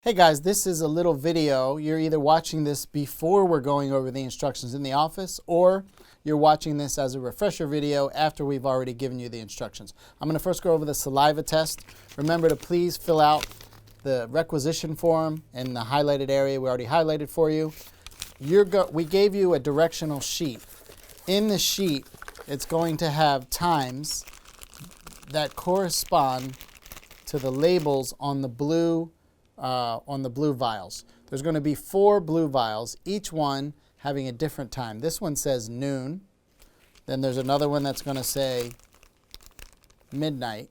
Hey guys, this is a little video. You're either watching this before we're going over the instructions in the office, or you're watching this as a refresher video after we've already given you the instructions. I'm going to first go over the saliva test. Remember to please fill out the requisition form in the highlighted area we already highlighted for you. We gave you a directional sheet. In the sheet, it's going to have times that correspond to the labels on the blue vials. There's going to be 4 blue vials, each one having a different time. This one says noon. Then there's another one that's going to say midnight.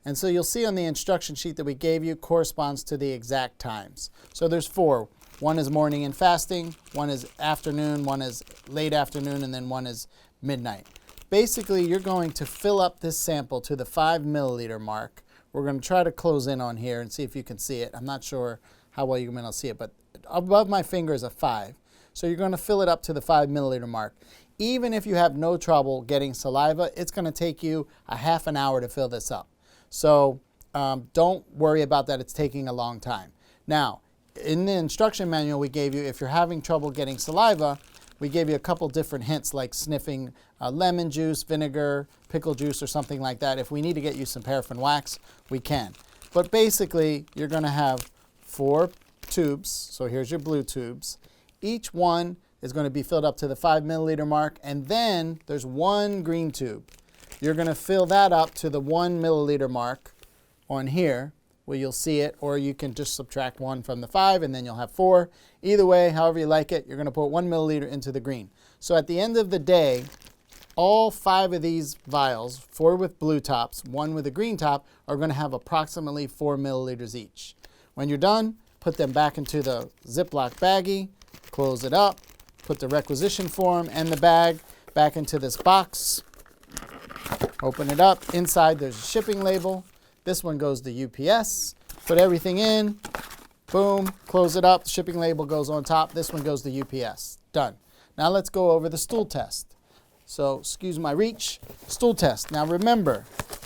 And so you'll see on the instruction sheet that we gave you corresponds to the exact times. So there's 4. One is morning and fasting, one is afternoon, one is late afternoon, and then one is midnight. Basically, you're going to fill up this sample to the 5 milliliter mark. We're going to try to close in on here and see if you can see it. I'm not sure how well you're going to see it, but above my finger is a 5. So you're going to fill it up to the 5 milliliter mark. Even if you have no trouble getting saliva, it's going to take you a half an hour to fill this up. So don't worry about that. It's taking a long time. Now, in the instruction manual we gave you, if you're having trouble getting saliva, we gave you a couple different hints like sniffing lemon juice, vinegar, pickle juice, or something like that. If we need to get you some paraffin wax, we can. But basically, you're going to have 4 tubes. So here's your blue tubes. Each one is going to be filled up to the 5 milliliter mark, and then there's 1 green tube. You're going to fill that up to the 1 milliliter mark on here, where you'll see it, or you can just subtract 1 from the 5 and then you'll have 4. Either way, however you like it, you're going to put 1 milliliter into the green. So at the end of the day, all 5 of these vials, 4 with blue tops, 1 with a green top, are going to have approximately 4 milliliters each. When you're done, put them back into the Ziploc baggie, close it up, put the requisition form and the bag back into this box, open it up. Inside there's a shipping label. This one goes to UPS. Put everything in. Boom. Close it up. The shipping label goes on top. This one goes to UPS. Done. Now let's go over the stool test. So, excuse my reach. Stool test. Now remember,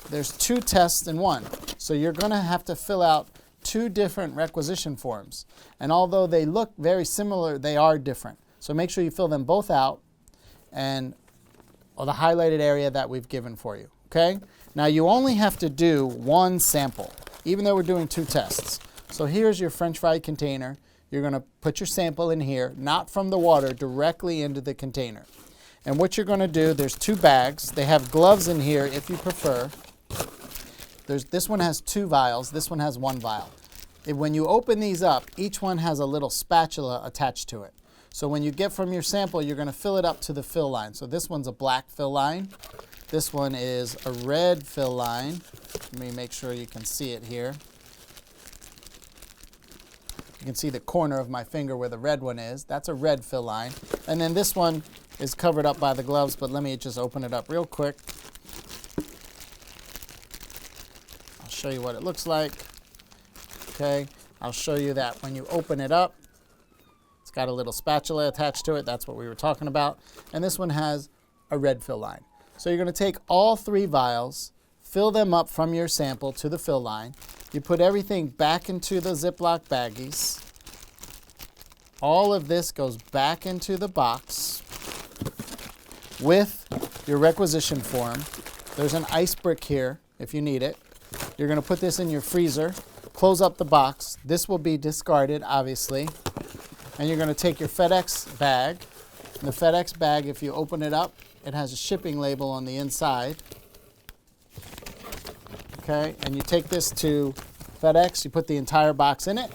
there's 2 tests in one. So you're going to have to fill out 2 different requisition forms. And although they look very similar, they are different. So make sure you fill them both out and the highlighted area that we've given for you. Okay? Now you only have to do 1 sample, even though we're doing 2 tests. So here's your French fry container. You're going to put your sample in here, not from the water, directly into the container. And what you're going to do, there's 2 bags. They have gloves in here if you prefer. This one has 2 vials. This one has 1 vial. When you open these up, each one has a little spatula attached to it. So when you get from your sample, you're going to fill it up to the fill line. So this one's a black fill line. This one is a red fill line. Let me make sure you can see it here. You can see the corner of my finger where the red one is. That's a red fill line. And then this one is covered up by the gloves, but let me just open it up real quick. I'll show you what it looks like. Okay, I'll show you that when you open it up, it's got a little spatula attached to it. That's what we were talking about. And this one has a red fill line. So you're going to take all 3 vials, fill them up from your sample to the fill line. You put everything back into the Ziploc baggies. All of this goes back into the box with your requisition form. There's an ice brick here if you need it. You're going to put this in your freezer, close up the box. This will be discarded, obviously. And you're going to take your FedEx bag. The FedEx bag, if you open it up, it has a shipping label on the inside. Okay, and you take this to FedEx, you put the entire box in it,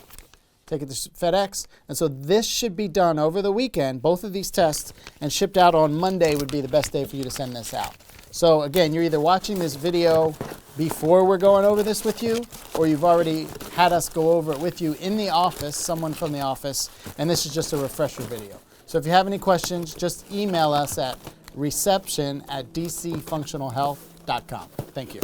take it to FedEx, and so this should be done over the weekend, both of these tests, and shipped out on Monday would be the best day for you to send this out. So again, you're either watching this video before we're going over this with you, or you've already had us go over it with you in the office, someone from the office, and this is just a refresher video. So if you have any questions, just email us at reception@dcfunctionalhealth.com. Thank you.